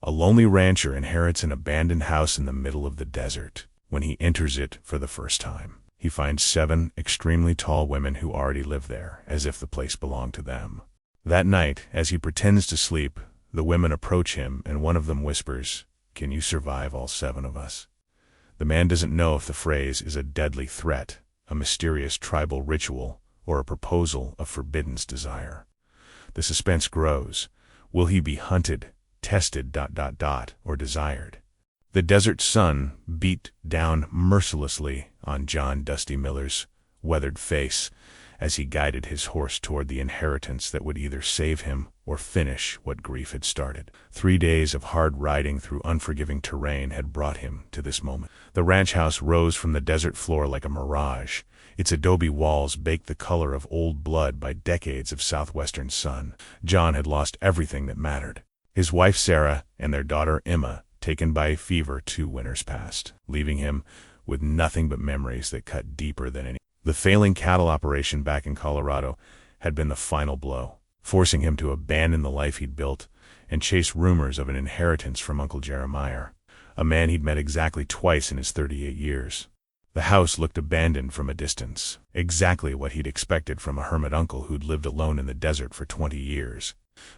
A lonely rancher inherits an abandoned house in the middle of the desert. When he enters it for the first time, he finds 7 extremely tall women who already live there, as if the place belonged to them. That night, as he pretends to sleep, the women approach him and one of them whispers, "Can you survive all 7 of us?" The man doesn't know if the phrase is a deadly threat, a mysterious tribal ritual, or a proposal of forbidden desire. The suspense grows. Will he be hunted, tested, or desired? The desert sun beat down mercilessly on John Dusty Miller's weathered face as he guided his horse toward the inheritance that would either save him or finish what grief had started. 3 days of hard riding through unforgiving terrain had brought him to this moment. The ranch house rose from the desert floor like a mirage, its adobe walls baked the color of old blood by decades of southwestern sun. John had lost everything that mattered. His wife Sarah and their daughter Emma, taken by a fever 2 winters past, leaving him with nothing but memories that cut deeper than any. The failing cattle operation back in Colorado had been the final blow, forcing him to abandon the life he'd built and chase rumors of an inheritance from Uncle Jeremiah, a man he'd met exactly twice in his 38 years. The house looked abandoned from a distance, exactly what he'd expected from a hermit uncle who'd lived alone in the desert for 20 years.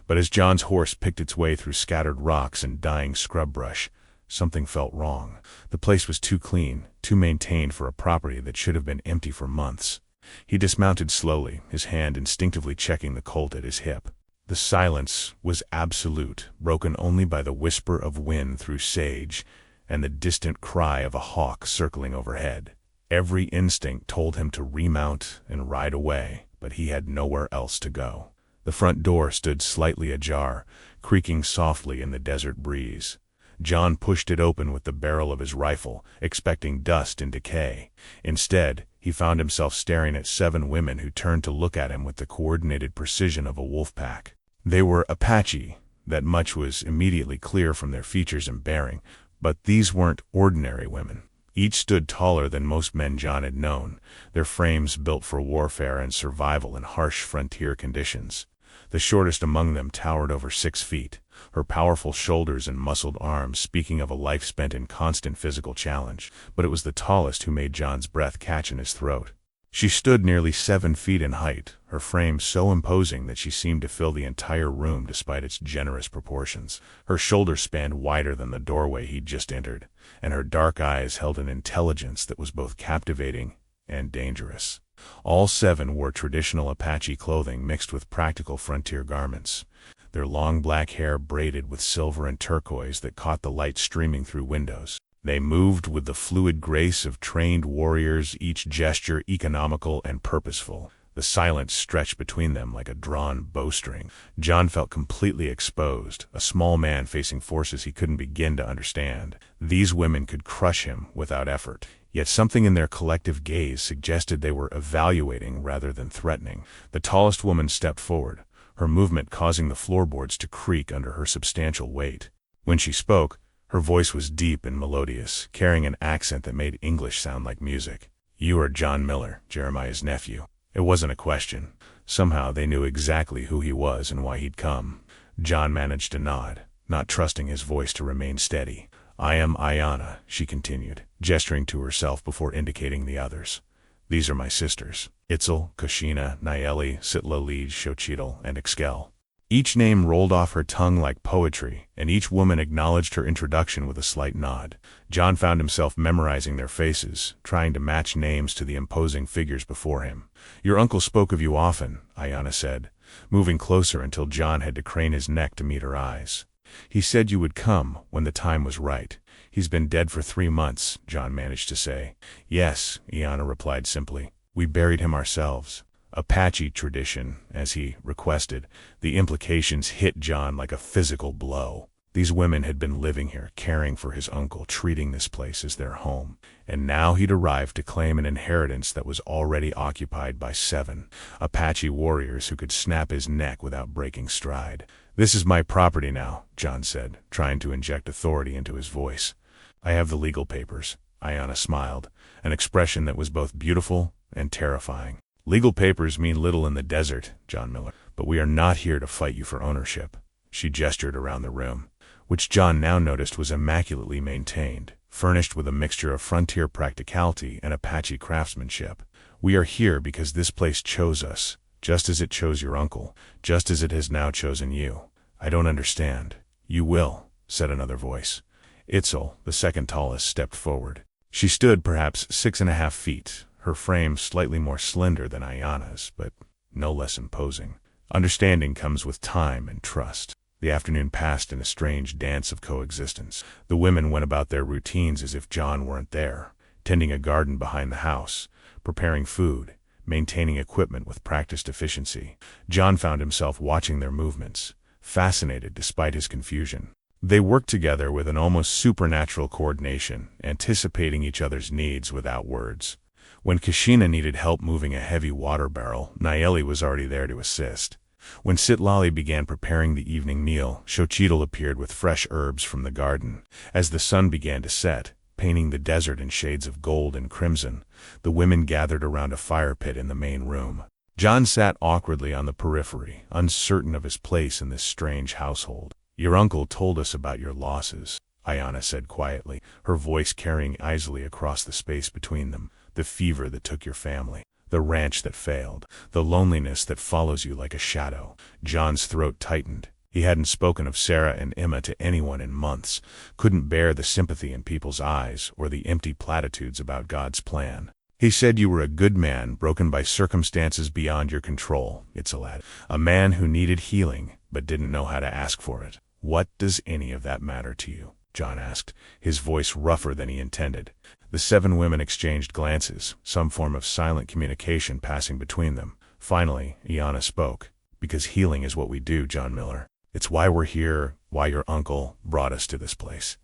But as John's horse picked its way through scattered rocks and dying scrub brush, something felt wrong. The place was too clean, too maintained for a property that should have been empty for months. He dismounted slowly, his hand instinctively checking the colt at his hip. The silence was absolute, broken only by the whisper of wind through sage and the distant cry of a hawk circling overhead. Every instinct told him to remount and ride away, but he had nowhere else to go. The front door stood slightly ajar, creaking softly in the desert breeze. John pushed it open with the barrel of his rifle, expecting dust and decay. Instead, he found himself staring at 7 women who turned to look at him with the coordinated precision of a wolf pack. They were Apache, that much was immediately clear from their features and bearing, but these weren't ordinary women. Each stood taller than most men John had known, their frames built for warfare and survival in harsh frontier conditions. The shortest among them towered over 6 feet, her powerful shoulders and muscled arms speaking of a life spent in constant physical challenge, but it was the tallest who made John's breath catch in his throat. She stood nearly 7 feet in height, her frame so imposing that she seemed to fill the entire room despite its generous proportions. Her shoulders spanned wider than the doorway he'd just entered, and her dark eyes held an intelligence that was both captivating and dangerous. All 7 wore traditional Apache clothing mixed with practical frontier garments, their long black hair braided with silver and turquoise that caught the light streaming through windows. They moved with the fluid grace of trained warriors, each gesture economical and purposeful. The silence stretched between them like a drawn bowstring. John felt completely exposed, a small man facing forces he couldn't begin to understand. These women could crush him without effort, yet something in their collective gaze suggested they were evaluating rather than threatening. The tallest woman stepped forward, her movement causing the floorboards to creak under her substantial weight. When she spoke, her voice was deep and melodious, carrying an accent that made English sound like music. "You are John Miller, Jeremiah's nephew." It wasn't a question. Somehow they knew exactly who he was and why he'd come. John managed to nod, not trusting his voice to remain steady. "I am Ayana," she continued, gesturing to herself before indicating the others. "These are my sisters, Itzel, Koshina, Nayeli, Sitlalij, Xochitl, and Exkel." Each name rolled off her tongue like poetry, and each woman acknowledged her introduction with a slight nod. John found himself memorizing their faces, trying to match names to the imposing figures before him. "Your uncle spoke of you often," Ayana said, moving closer until John had to crane his neck to meet her eyes. "He said you would come when the time was right. He's been dead for 3 months, John managed to say. "Yes," Ayana replied simply. "We buried him ourselves." Apache tradition, as he requested. The implications hit John like a physical blow. These women had been living here, caring for his uncle, treating this place as their home. And now he'd arrived to claim an inheritance that was already occupied by 7 Apache warriors who could snap his neck without breaking stride. "This is my property now," John said, trying to inject authority into his voice. "I have the legal papers." Ayana smiled, an expression that was both beautiful and terrifying. "Legal papers mean little in the desert, John Miller, but we are not here to fight you for ownership." She gestured around the room. which John now noticed was immaculately maintained, furnished with a mixture of frontier practicality and Apache craftsmanship. "We are here because this place chose us, just as it chose your uncle, just as it has now chosen you." "I don't understand." "You will," said another voice. Itzel, the second tallest, stepped forward. She stood perhaps 6.5 feet, her frame slightly more slender than Ayanna's, but no less imposing. "Understanding comes with time and trust." The afternoon passed in a strange dance of coexistence. The women went about their routines as if John weren't there, tending a garden behind the house, preparing food, maintaining equipment with practiced efficiency. John found himself watching their movements, fascinated despite his confusion. They worked together with an almost supernatural coordination, anticipating each other's needs without words. When Kashina needed help moving a heavy water barrel, Nayeli was already there to assist. When Sitlali began preparing the evening meal, Xochitl appeared with fresh herbs from the garden. As the sun began to set, painting the desert in shades of gold and crimson, the women gathered around a fire pit in the main room. John sat awkwardly on the periphery, uncertain of his place in this strange household. "Your uncle told us about your losses," Ayanna said quietly, her voice carrying easily across the space between them. "The fever that took your family, the ranch that failed, the loneliness that follows you like a shadow." John's throat tightened. He hadn't spoken of Sarah and Emma to anyone in months, couldn't bear the sympathy in people's eyes or the empty platitudes about God's plan. "He said you were a good man broken by circumstances beyond your control," Itzel added. "A man who needed healing but didn't know how to ask for it." "What does any of that matter to you?" John asked, his voice rougher than he intended. The 7 women exchanged glances, some form of silent communication passing between them. Finally, Ayanna spoke. "Because healing is what we do, John Miller. It's why we're here, why your uncle brought us to this place,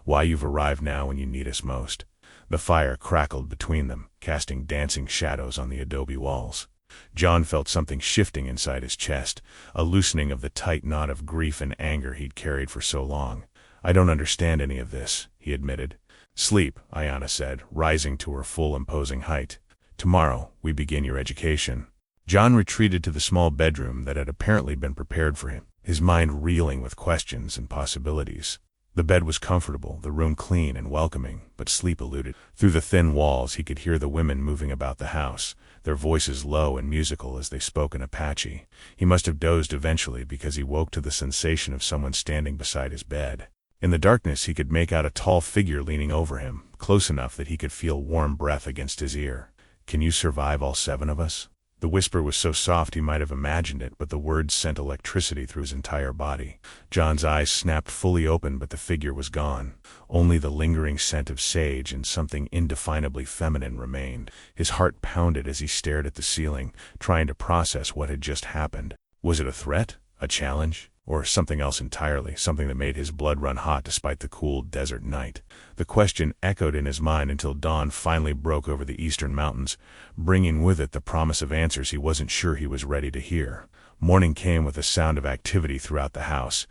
why you've arrived now when you need us most." The fire crackled between them, casting dancing shadows on the adobe walls. John felt something shifting inside his chest, a loosening of the tight knot of grief and anger he'd carried for so long. "I don't understand any of this," he admitted. "Sleep," Ayanna said, rising to her full imposing height. "Tomorrow, we begin your education." John retreated to the small bedroom that had apparently been prepared for him, his mind reeling with questions and possibilities. The bed was comfortable, the room clean and welcoming, but sleep eluded. Through the thin walls he could hear the women moving about the house, their voices low and musical as they spoke in Apache. He must have dozed eventually because he woke to the sensation of someone standing beside his bed. In the darkness he could make out a tall figure leaning over him, close enough that he could feel warm breath against his ear. "Can you survive all 7 of us?" The whisper was so soft he might have imagined it, but the words sent electricity through his entire body. John's eyes snapped fully open, but the figure was gone. Only the lingering scent of sage and something indefinably feminine remained. His heart pounded as he stared at the ceiling, trying to process what had just happened. Was it a threat? A challenge? Or something else entirely, something that made his blood run hot despite the cool desert night? The question echoed in his mind until dawn finally broke over the eastern mountains, bringing with it the promise of answers he wasn't sure he was ready to hear. Morning came with a sound of activity throughout the house.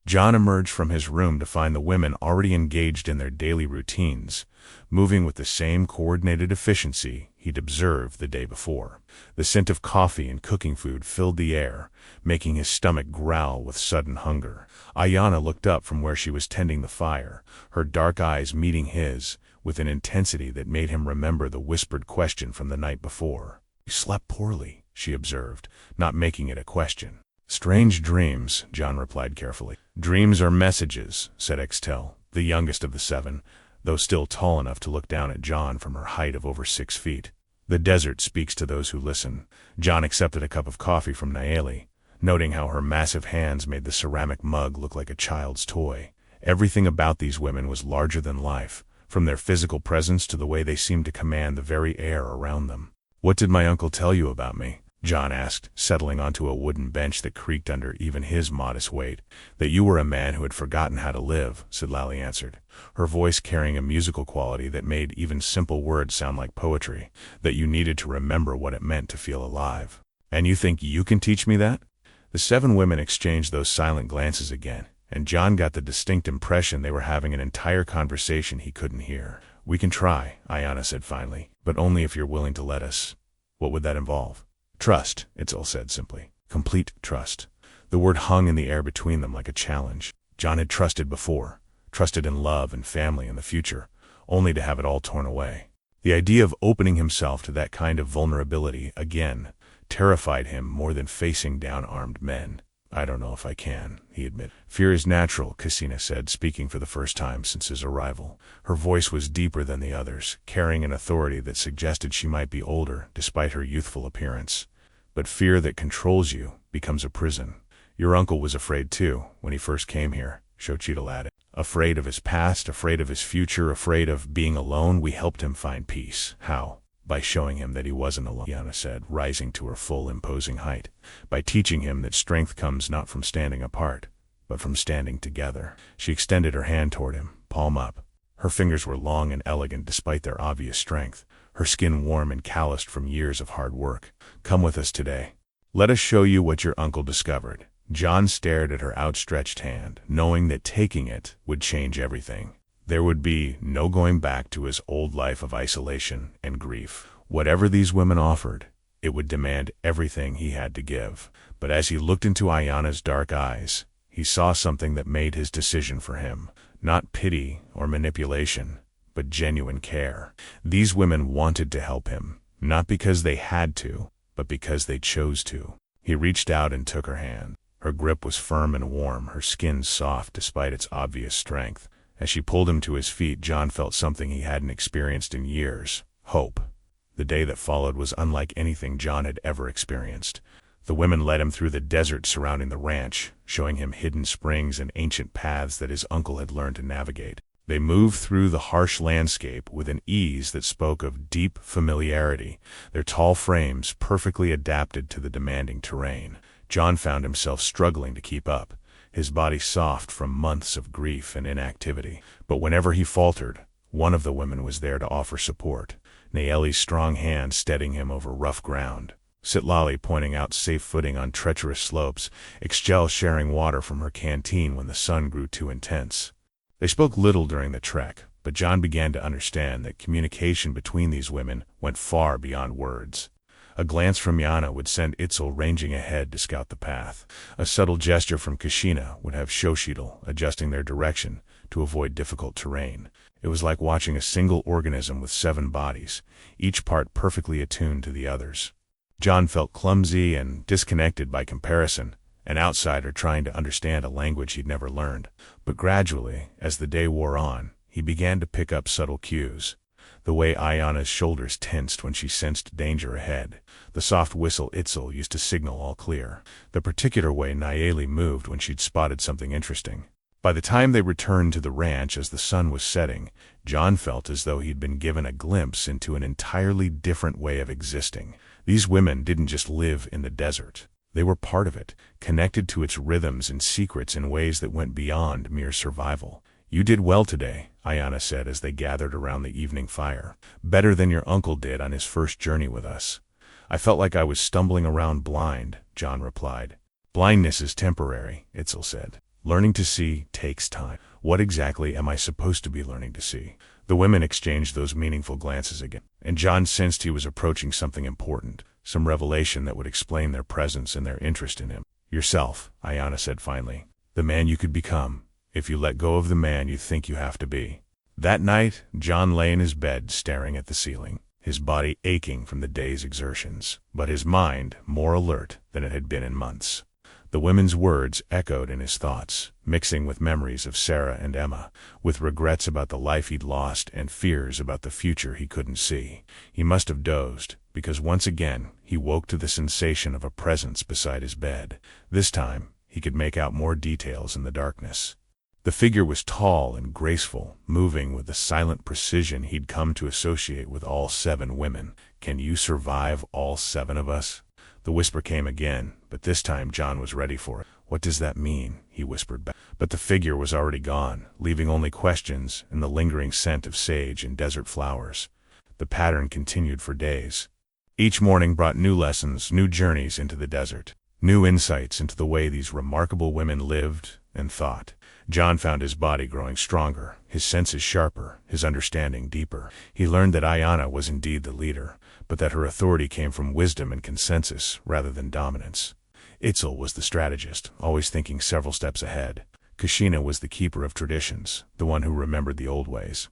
John emerged from his room to find the women already engaged in their daily routines, moving with the same coordinated efficiency he'd observed the day before. The scent of coffee and cooking food filled the air, making his stomach growl with sudden hunger. Ayanna looked up from where she was tending the fire, her dark eyes meeting his, with an intensity that made him remember the whispered question from the night before. "You slept poorly," she observed, not making it a question. "Strange dreams," John replied carefully. "Dreams are messages," said Extel, the youngest of the 7, though still tall enough to look down at John from her height of over 6 feet. "The desert speaks to those who listen." John accepted a cup of coffee from Nayeli, noting how her massive hands made the ceramic mug look like a child's toy. Everything about these women was larger than life, from their physical presence to the way they seemed to command the very air around them. "What did my uncle tell you about me?" John asked, settling onto a wooden bench that creaked under even his modest weight. "That you were a man who had forgotten how to live," Sitlali answered, her voice carrying a musical quality that made even simple words sound like poetry. "That you needed to remember what it meant to feel alive." "And you think you can teach me that?" The 7 women exchanged those silent glances again, and John got the distinct impression they were having an entire conversation he couldn't hear. "We can try," Ayanna said finally, "but only if you're willing to let us." "What would that involve?" "Trust," Itzel said simply. "Complete trust." The word hung in the air between them like a challenge. John had trusted before, trusted in love and family and the future, only to have it all torn away. The idea of opening himself to that kind of vulnerability again terrified him more than facing down armed men. "I don't know if I can," he admitted. "Fear is natural," Cassina said, speaking for the first time since his arrival. Her voice was deeper than the others, carrying an authority that suggested she might be older, despite her youthful appearance. "But fear that controls you becomes a prison. Your uncle was afraid too, when he first came here," Xochitl added. "Afraid of his past, afraid of his future, afraid of being alone. We helped him find peace." "How?" "By showing him that he wasn't alone," Ayana said, rising to her full, imposing height. "By teaching him that strength comes not from standing apart, but from standing together." She extended her hand toward him, palm up. Her fingers were long and elegant despite their obvious strength, her skin warm and calloused from years of hard work. "Come with us today. Let us show you what your uncle discovered." John stared at her outstretched hand, knowing that taking it would change everything. There would be no going back to his old life of isolation and grief. Whatever these women offered, it would demand everything he had to give. But as he looked into Ayana's dark eyes, he saw something that made his decision for him. Not pity or manipulation, but genuine care. These women wanted to help him, not because they had to, but because they chose to. He reached out and took her hand. Her grip was firm and warm, her skin soft despite its obvious strength. As she pulled him to his feet, John felt something he hadn't experienced in years: hope. The day that followed was unlike anything John had ever experienced. The women led him through the desert surrounding the ranch, showing him hidden springs and ancient paths that his uncle had learned to navigate. They moved through the harsh landscape with an ease that spoke of deep familiarity, their tall frames perfectly adapted to the demanding terrain. John found himself struggling to keep up, his body soft from months of grief and inactivity. But whenever he faltered, one of the women was there to offer support, Nayeli's strong hand steadying him over rough ground, Sitlali pointing out safe footing on treacherous slopes, Ixchel sharing water from her canteen when the sun grew too intense. They spoke little during the trek, but John began to understand that communication between these women went far beyond words. A glance from Yana would send Itzel ranging ahead to scout the path. A subtle gesture from Kashina would have Xochitl adjusting their direction to avoid difficult terrain. It was like watching a single organism with 7 bodies, each part perfectly attuned to the others. John felt clumsy and disconnected by comparison, an outsider trying to understand a language he'd never learned. But gradually, as the day wore on, he began to pick up subtle cues. The way Ayana's shoulders tensed when she sensed danger ahead, the soft whistle Itzel used to signal all clear, the particular way Nayeli moved when she'd spotted something interesting. By the time they returned to the ranch as the sun was setting, John felt as though he'd been given a glimpse into an entirely different way of existing. These women didn't just live in the desert. They were part of it, connected to its rhythms and secrets in ways that went beyond mere survival. "You did well today," Ayana said as they gathered around the evening fire. "Better than your uncle did on his first journey with us." "I felt like I was stumbling around blind," John replied. "Blindness is temporary," Itzel said. "Learning to see takes time." "What exactly am I supposed to be learning to see?" The women exchanged those meaningful glances again, and John sensed he was approaching something important, some revelation that would explain their presence and their interest in him. "Yourself," Ayana said finally. "The man you could become, if you let go of the man you think you have to be." That night, John lay in his bed staring at the ceiling, his body aching from the day's exertions, but his mind more alert than it had been in months. The women's words echoed in his thoughts, mixing with memories of Sarah and Emma, with regrets about the life he'd lost and fears about the future he couldn't see. He must have dozed, because once again he woke to the sensation of a presence beside his bed. This time, he could make out more details in the darkness. The figure was tall and graceful, moving with the silent precision he'd come to associate with all 7 women. "Can you survive all 7 of us?" The whisper came again, but this time John was ready for it. "What does that mean?" he whispered back. But the figure was already gone, leaving only questions and the lingering scent of sage and desert flowers. The pattern continued for days. Each morning brought new lessons, new journeys into the desert, new insights into the way these remarkable women lived and thought. John found his body growing stronger, his senses sharper, his understanding deeper. He learned that Ayana was indeed the leader, but that her authority came from wisdom and consensus rather than dominance. Itzel was the strategist, always thinking several steps ahead. Kashina was the keeper of traditions, the one who remembered the old ways.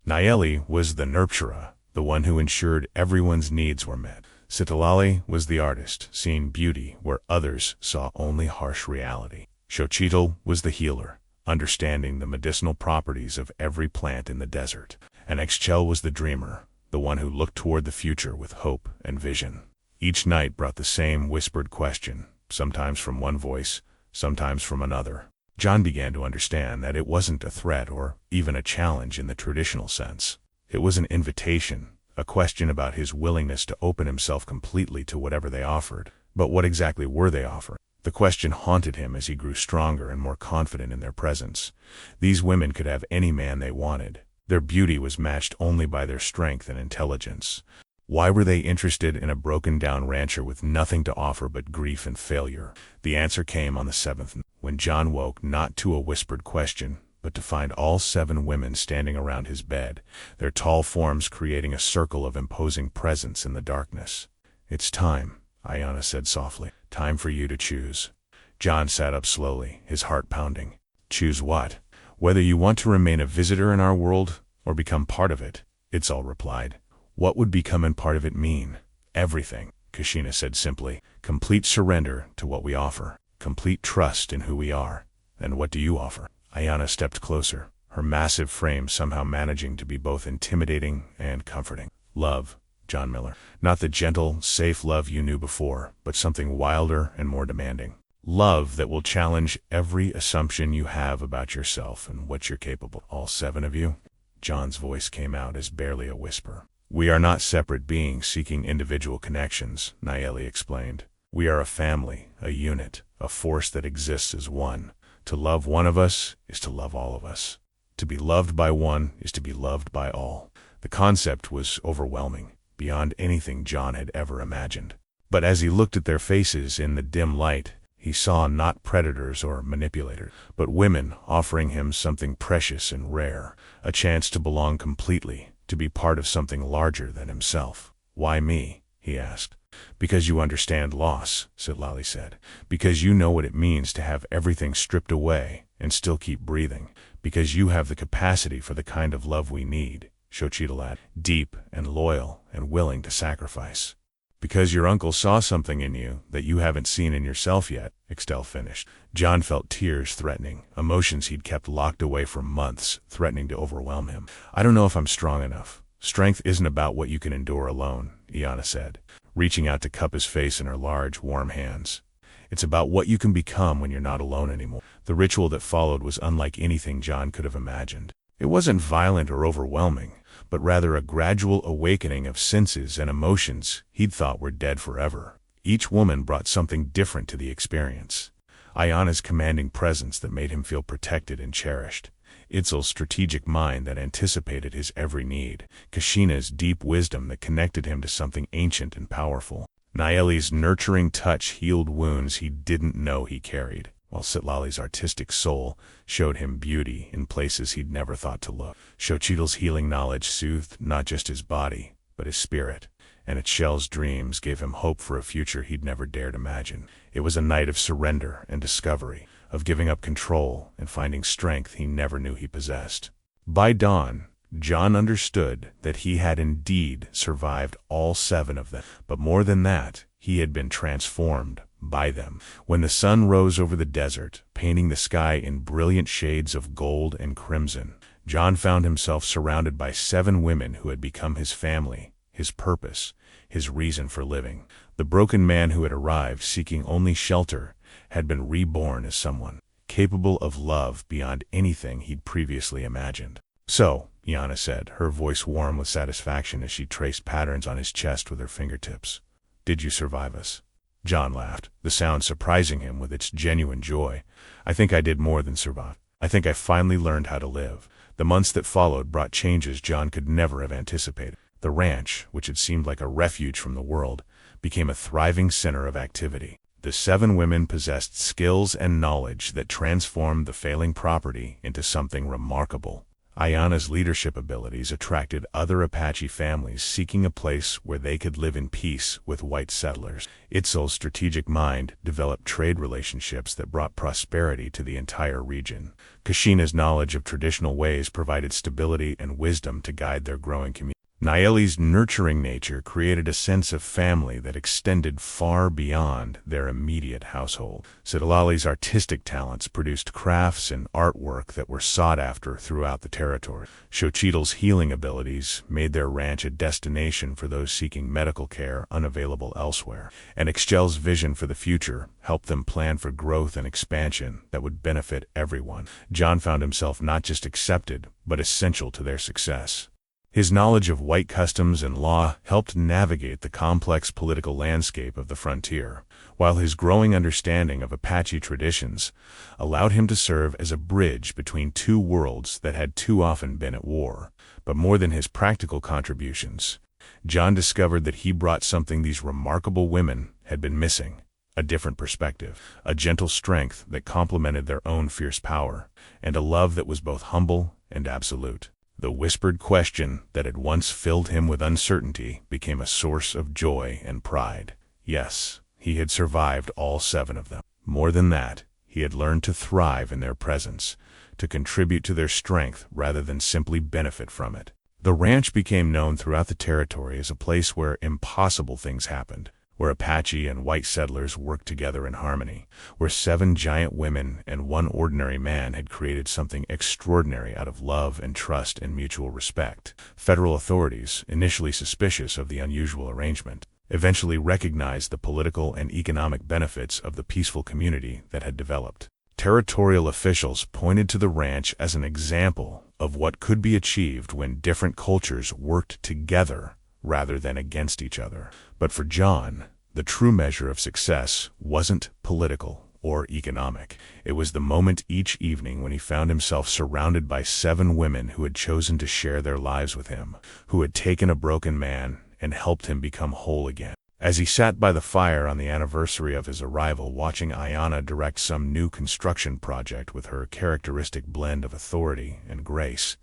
Nayeli was the nurturer, the one who ensured everyone's needs were met. Sitalali was the artist, seeing beauty where others saw only harsh reality. Xochitl was the healer, understanding the medicinal properties of every plant in the desert. And Exchel was the dreamer, the one who looked toward the future with hope and vision. Each night brought the same whispered question, sometimes from one voice, sometimes from another. John began to understand that it wasn't a threat or even a challenge in the traditional sense. It was an invitation, a question about his willingness to open himself completely to whatever they offered. But what exactly were they offering? The question haunted him as he grew stronger and more confident in their presence. These women could have any man they wanted. Their beauty was matched only by their strength and intelligence. Why were they interested in a broken-down rancher with nothing to offer but grief and failure? The answer came on the seventh night, when John woke not to a whispered question, but to find all 7 women standing around his bed, their tall forms creating a circle of imposing presence in the darkness. "It's time," Ayana said softly. "Time for you to choose." John sat up slowly, his heart pounding. "Choose what?" "Whether you want to remain a visitor in our world, or become part of it," Itzel replied. "What would becoming part of it mean?" "Everything," Kashina said simply. "Complete surrender to what we offer. Complete trust in who we are. And what do you offer?" Ayana stepped closer, her massive frame somehow managing to be both intimidating and comforting. "Love, John Miller. Not the gentle, safe love you knew before, but something wilder and more demanding. Love that will challenge every assumption you have about yourself and what you're capable." "All 7 of you?" John's voice came out as barely a whisper. "We are not separate beings seeking individual connections," Nayeli explained. "We are a family, a unit, a force that exists as one. To love one of us is to love all of us. To be loved by one is to be loved by all." The concept was overwhelming, beyond anything John had ever imagined. But as he looked at their faces in the dim light, he saw not predators or manipulators, but women offering him something precious and rare, a chance to belong completely, to be part of something larger than himself. "Why me?" he asked. "Because you understand loss," Sitlali said. "Because you know what it means to have everything stripped away and still keep breathing. Because you have the capacity for the kind of love we need," Xochitl added, "deep and loyal and willing to sacrifice." "Because your uncle saw something in you that you haven't seen in yourself yet," Extel finished. John felt tears threatening, emotions he'd kept locked away for months, threatening to overwhelm him. "I don't know if I'm strong enough." "Strength isn't about what you can endure alone," Iana said, reaching out to cup his face in her large, warm hands. "It's about what you can become when you're not alone anymore." The ritual that followed was unlike anything John could have imagined. It wasn't violent or overwhelming, but rather a gradual awakening of senses and emotions he'd thought were dead forever. Each woman brought something different to the experience. Ayana's commanding presence that made him feel protected and cherished. Itzel's strategic mind that anticipated his every need. Kashina's deep wisdom that connected him to something ancient and powerful. Nayeli's nurturing touch healed wounds he didn't know he carried, while Sitlali's artistic soul showed him beauty in places he'd never thought to look. Xochitl's healing knowledge soothed not just his body, but his spirit, and Echel's dreams gave him hope for a future he'd never dared imagine. It was a night of surrender and discovery, of giving up control and finding strength he never knew he possessed. By dawn, John understood that he had indeed survived all 7 of them, but more than that, he had been transformed by them. When the sun rose over the desert, painting the sky in brilliant shades of gold and crimson, John found himself surrounded by 7 women who had become his family, his purpose, his reason for living. The broken man who had arrived seeking only shelter had been reborn as someone capable of love beyond anything he'd previously imagined. "So," Iana said, her voice warm with satisfaction as she traced patterns on his chest with her fingertips, "did you survive us?" John laughed, the sound surprising him with its genuine joy. "I think I did more than survive. I think I finally learned how to live." The months that followed brought changes John could never have anticipated. The ranch, which had seemed like a refuge from the world, became a thriving center of activity. The 7 women possessed skills and knowledge that transformed the failing property into something remarkable. Ayana's leadership abilities attracted other Apache families seeking a place where they could live in peace with white settlers. Itzel's strategic mind developed trade relationships that brought prosperity to the entire region. Kashina's knowledge of traditional ways provided stability and wisdom to guide their growing community. Nayeli's nurturing nature created a sense of family that extended far beyond their immediate household. Sitalali's artistic talents produced crafts and artwork that were sought after throughout the territory. Xochitl's healing abilities made their ranch a destination for those seeking medical care unavailable elsewhere. And Ixchel's vision for the future helped them plan for growth and expansion that would benefit everyone. John found himself not just accepted, but essential to their success. His knowledge of white customs and law helped navigate the complex political landscape of the frontier, while his growing understanding of Apache traditions allowed him to serve as a bridge between two worlds that had too often been at war. But more than his practical contributions, John discovered that he brought something these remarkable women had been missing: a different perspective, a gentle strength that complemented their own fierce power, and a love that was both humble and absolute. The whispered question that had once filled him with uncertainty became a source of joy and pride. Yes, he had survived all 7 of them. More than that, he had learned to thrive in their presence, to contribute to their strength rather than simply benefit from it. The ranch became known throughout the territory as a place where impossible things happened, where Apache and white settlers worked together in harmony, where 7 giant women and 1 ordinary man had created something extraordinary out of love and trust and mutual respect. Federal authorities, initially suspicious of the unusual arrangement, eventually recognized the political and economic benefits of the peaceful community that had developed. Territorial officials pointed to the ranch as an example of what could be achieved when different cultures worked together rather than against each other. But for John, the true measure of success wasn't political or economic. It was the moment each evening when he found himself surrounded by 7 women who had chosen to share their lives with him, who had taken a broken man and helped him become whole again. As he sat by the fire on the anniversary of his arrival, watching Ayana direct some new construction project with her characteristic blend of authority and grace,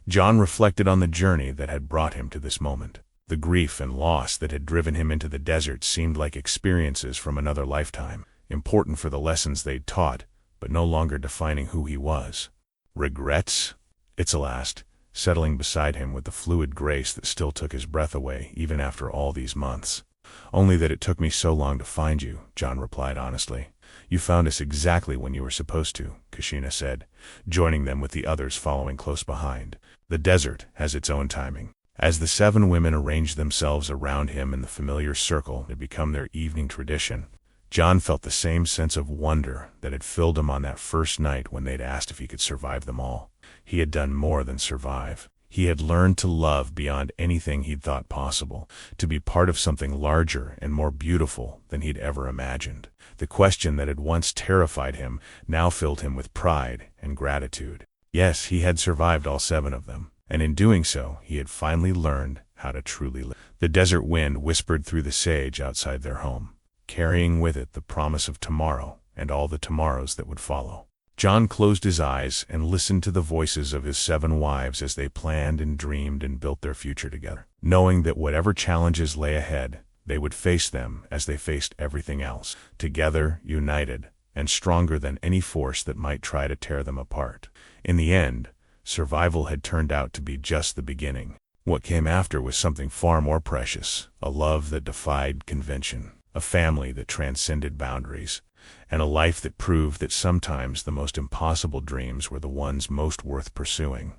John reflected on the journey that had brought him to this moment. The grief and loss that had driven him into the desert seemed like experiences from another lifetime, important for the lessons they'd taught, but no longer defining who he was. Regrets? Itzel asked, settling beside him with the fluid grace that still took his breath away even after all these months. Only that it took me so long to find you, John replied honestly. You found us exactly when you were supposed to, Kashina said, joining them with the others following close behind. The desert has its own timing. As the 7 women arranged themselves around him in the familiar circle that had become their evening tradition, John felt the same sense of wonder that had filled him on that first night when they'd asked if he could survive them all. He had done more than survive. He had learned to love beyond anything he'd thought possible, to be part of something larger and more beautiful than he'd ever imagined. The question that had once terrified him now filled him with pride and gratitude. Yes, he had survived all 7 of them, and in doing so, he had finally learned how to truly live. The desert wind whispered through the sage outside their home, carrying with it the promise of tomorrow and all the tomorrows that would follow. John closed his eyes and listened to the voices of his 7 wives as they planned and dreamed and built their future together, knowing that whatever challenges lay ahead, they would face them as they faced everything else, together, united, and stronger than any force that might try to tear them apart. In the end, survival had turned out to be just the beginning. What came after was something far more precious, a love that defied convention, a family that transcended boundaries, and a life that proved that sometimes the most impossible dreams were the ones most worth pursuing.